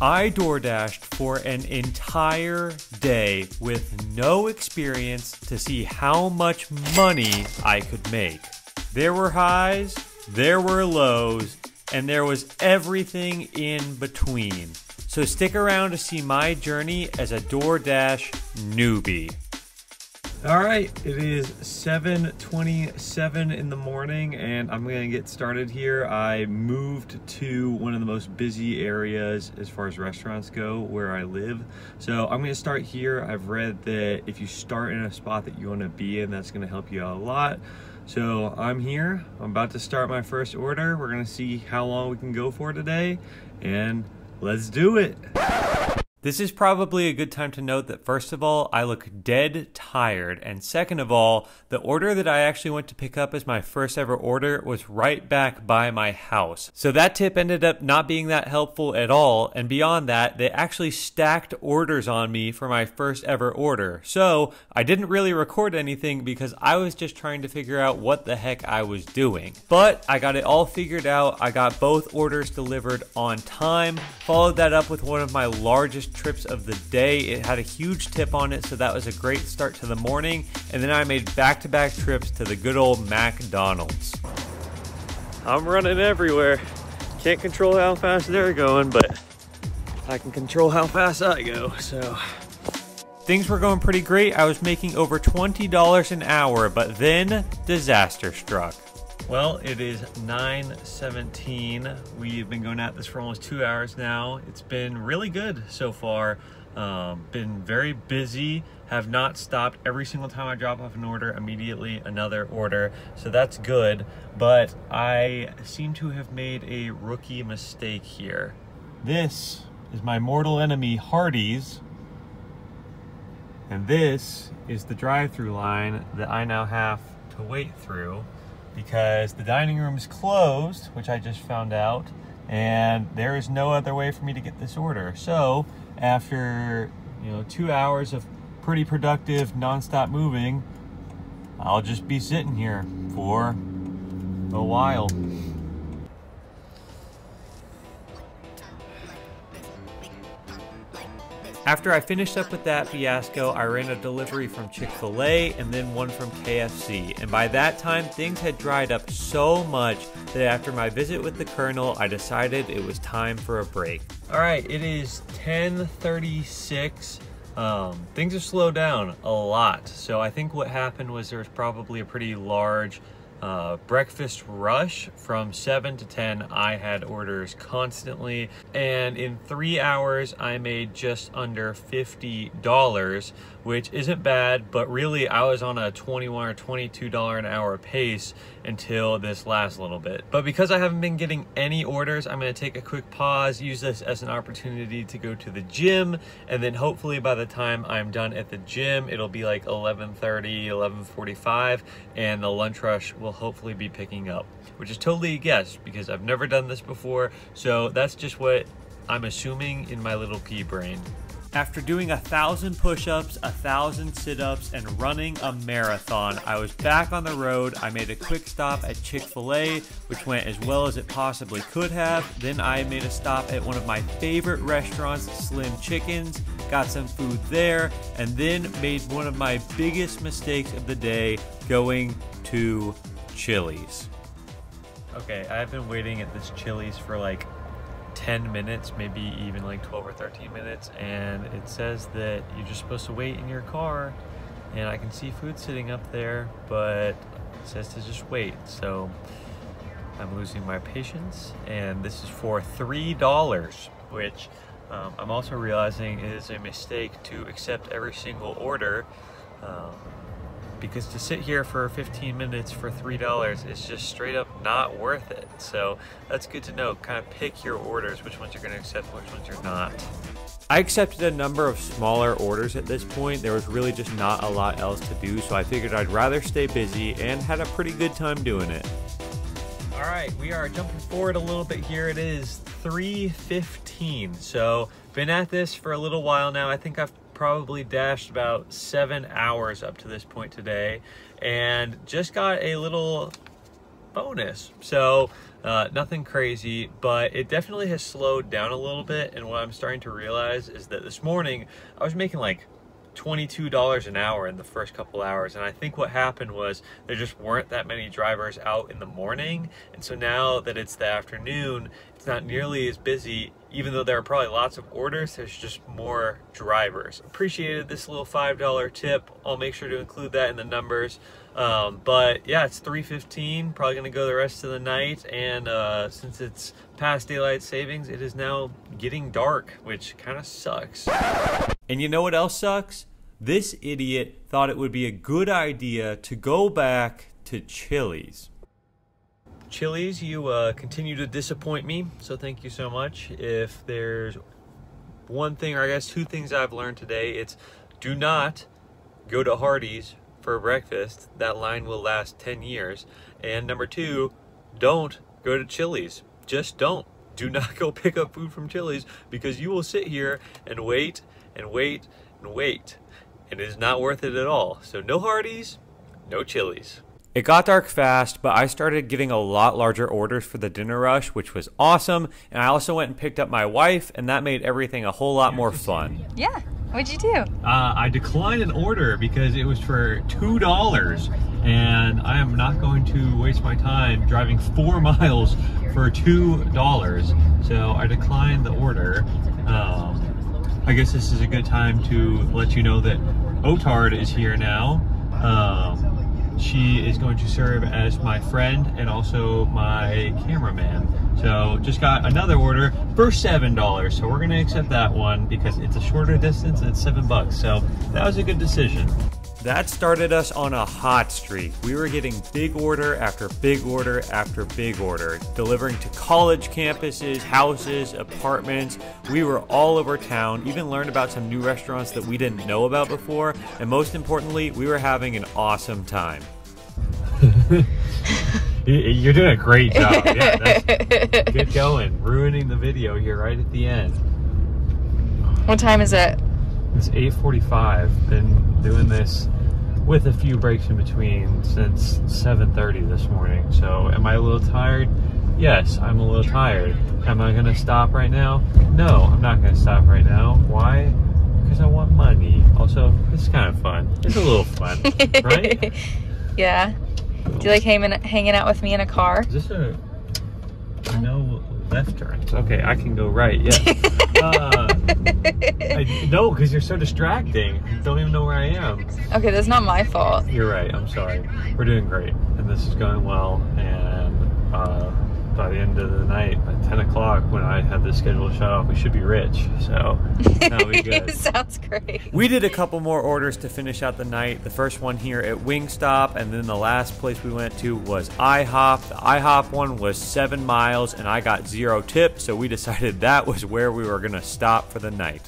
I DoorDashed for an entire day with no experience to see how much money I could make. There were highs, there were lows, and there was everything in between. So stick around to see my journey as a DoorDash newbie. All right, it is 7:27 in the morning and I'm gonna get started here. I moved to one of the most busy areas as far as restaurants go where I live. So I'm gonna start here. I've read that if you start in a spot that you wanna be in, that's gonna help you out a lot. So I'm here, I'm about to start my first order. We're gonna see how long we can go for today and let's do it. This is probably a good time to note that first of all, I look dead tired, and second of all, the order that I actually went to pick up as my first ever order was right back by my house. So that tip ended up not being that helpful at all, and beyond that, they actually stacked orders on me for my first ever order. So I didn't really record anything because I was just trying to figure out what the heck I was doing. But I got it all figured out. I got both orders delivered on time, followed that up with one of my largest trips of the day. It had a huge tip on it, so that was a great start to the morning. And then I made back-to-back trips to the good old McDonald's. I'm running everywhere. Can't control how fast they're going, but I can control how fast I go, so. Things were going pretty great. I was making over $20 an hour, but then disaster struck. Well, it is 9:17. We've been going at this for almost 2 hours now. It's been really good so far. Been very busy, have not stopped. Every single time I drop off an order, immediately another order. So that's good, but I seem to have made a rookie mistake here. This is my mortal enemy, Hardee's. And this is the drive-through line that I now have to wait through, because the dining room is closed, which I just found out, and there is no other way for me to get this order. So after 2 hours of pretty productive non-stop moving, I'll just be sitting here for a while. After I finished up with that fiasco, I ran a delivery from Chick-fil-A and then one from KFC. And by that time, things had dried up so much that after my visit with the Colonel, I decided it was time for a break. All right, it is 10:36. Things have slowed down a lot. So I think what happened was there was probably a pretty large breakfast rush. From 7 to 10 I had orders constantly, and in 3 hours I made just under $50, which isn't bad, but really I was on a $21 or $22 an hour pace until this last little bit. But because I haven't been getting any orders, I'm going to take a quick pause, use this as an opportunity to go to the gym, and then hopefully by the time I'm done at the gym it'll be like 11:30, 11:45, and the lunch rush will hopefully be picking up, which is totally a guess because I've never done this before. So that's just what I'm assuming in my little pea brain. After doing 1,000 push-ups, 1,000 sit-ups, and running a marathon, I was back on the road. I made a quick stop at Chick-fil-A, which went as well as it possibly could have. Then I made a stop at one of my favorite restaurants, Slim Chickens, got some food there, and then made one of my biggest mistakes of the day, going to Chili's. Okay, I've been waiting at this Chili's for like 10 minutes, maybe even like 12 or 13 minutes, and it says that you're just supposed to wait in your car, and I can see food sitting up there, but it says to just wait. So I'm losing my patience, and this is for $3, which I'm also realizing is a mistake to accept every single order, because to sit here for 15 minutes for $3 is just straight up not worth it. So that's good to know. Kind of pick your orders, which ones you're going to accept, which ones you're not. I accepted a number of smaller orders at this point. There was really just not a lot else to do, so I figured I'd rather stay busy, and had a pretty good time doing it. All right, we are jumping forward a little bit here. It is 3:15, so been at this for a little while now. I think I've probably dashed about 7 hours up to this point today, and just got a little bonus. So nothing crazy, but it definitely has slowed down a little bit. And what I'm starting to realize is that this morning I was making like $22 an hour in the first couple hours, and I think what happened was there just weren't that many drivers out in the morning, and so now that it's the afternoon, it's not nearly as busy. Even though there are probably lots of orders, there's just more drivers. Appreciated this little $5 tip. I'll make sure to include that in the numbers. But yeah, it's 3:15, probably gonna go the rest of the night, and since it's past daylight savings, it is now getting dark, which kind of sucks. And you know what else sucks? This idiot thought it would be a good idea to go back to Chili's. Chili's, you continue to disappoint me, so thank you so much. If there's one thing, or I guess two things I've learned today, it's do not go to Hardee's for breakfast. That line will last 10 years. And number two, don't go to Chili's. Just don't. Do not go pick up food from Chili's, because you will sit here and wait and wait and wait, and it is not worth it at all. So no Hardee's, no Chili's. It got dark fast, but I started getting a lot larger orders for the dinner rush, which was awesome. And I also went and picked up my wife, and that made everything a whole lot more fun. Yeah, what'd you do? I declined an order because it was for $2, and I am not going to waste my time driving 4 miles for $2. So I declined the order. I guess this is a good time to let you know that Otard is here now. She is going to serve as my friend and also my cameraman. So just got another order for $7. So we're gonna accept that one because it's a shorter distance and it's $7. So that was a good decision. That started us on a hot streak. We were getting big order after big order after big order, delivering to college campuses, houses, apartments. We were all over town, even learned about some new restaurants that we didn't know about before, and most importantly, we were having an awesome time. You're doing a great job. Yeah, that's good going. Ruining the video here right at the end. What time is it? It's 8:45. Been doing this with a few breaks in between since 7:30 this morning. So am I a little tired? Yes, I'm a little tired. Am I gonna stop right now? No, I'm not gonna stop right now. Why? Because I want money. Also, it's kind of fun. It's a little fun, right? Yeah. Do you like hanging out with me in a car? Is this a no left turns? Okay, I can go right. Yeah. No, because you're so distracting. I don't even know where I am. Okay, that's not my fault. You're right. I'm sorry. We're doing great, and this is going well. And by the end of the night, at 10 o'clock, when I have this schedule shut off, we should be rich. So that'll be good. Sounds great. We did a couple more orders to finish out the night. The first one here at Wingstop, and then the last place we went to was IHOP. The IHOP one was 7 miles, and I got 0 tips, so we decided that was where we were gonna stop for the night.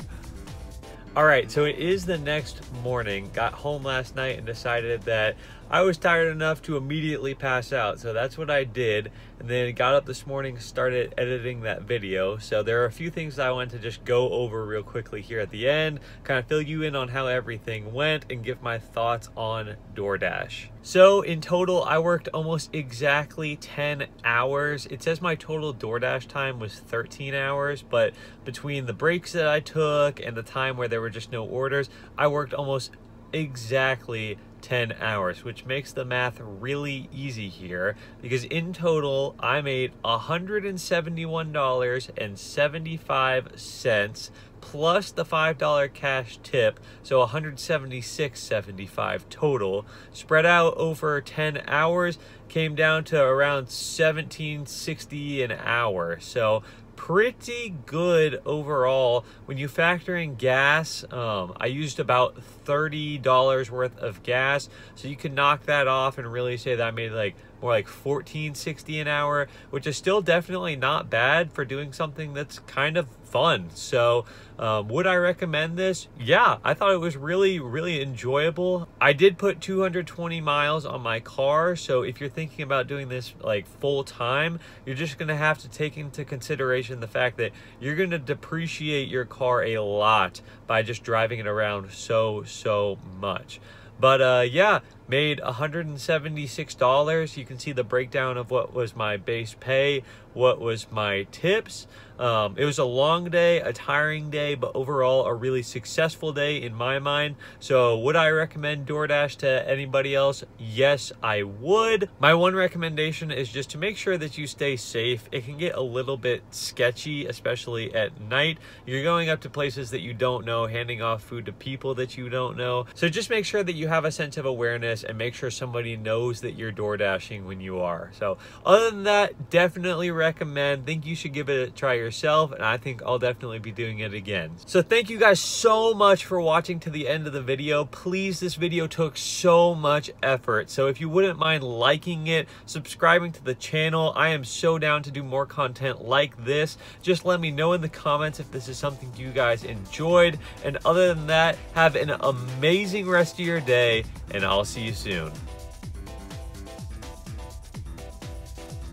All right, so it is the next morning. Got home last night and decided that I was tired enough to immediately pass out. So that's what I did. And then got up this morning, started editing that video. So there are a few things I want to just go over real quickly here at the end, kind of fill you in on how everything went and give my thoughts on DoorDash. So in total, I worked almost exactly 10 hours. It says my total DoorDash time was 13 hours, but between the breaks that I took and the time where there were just no orders, I worked almost exactly 10 hours, which makes the math really easy here, because in total I made $171.75 plus the $5 cash tip, so $176.75 total, spread out over 10 hours, came down to around $17.60 an hour. So pretty good overall. When you factor in gas, I used about $30 worth of gas, so you can knock that off and really say that I made like more like $14.60 an hour, which is still definitely not bad for doing something that's kind of fun. So would I recommend this? Yeah, I thought it was really, really enjoyable. I did put 220 miles on my car, so if you're thinking about doing this like full time, you're just gonna have to take into consideration the fact that you're gonna depreciate your car a lot by just driving it around so much. But yeah, made $176. You can see the breakdown of what was my base pay, what was my tips. It was a long day, a tiring day, but overall a really successful day in my mind. So would I recommend DoorDash to anybody else? Yes, I would. My one recommendation is just to make sure that you stay safe. It can get a little bit sketchy, especially at night. You're going up to places that you don't know, handing off food to people that you don't know. So just make sure that you have a sense of awareness and make sure somebody knows that you're DoorDashing when you are. So other than that, definitely recommend. Think you should give it a try yourself, and I think I'll definitely be doing it again. So thank you guys so much for watching to the end of the video. Please, this video took so much effort, so if you wouldn't mind liking it, subscribing to the channel, I am so down to do more content like this. Just let me know in the comments if this is something you guys enjoyed, and other than that, have an amazing rest of your day, and I'll see you soon.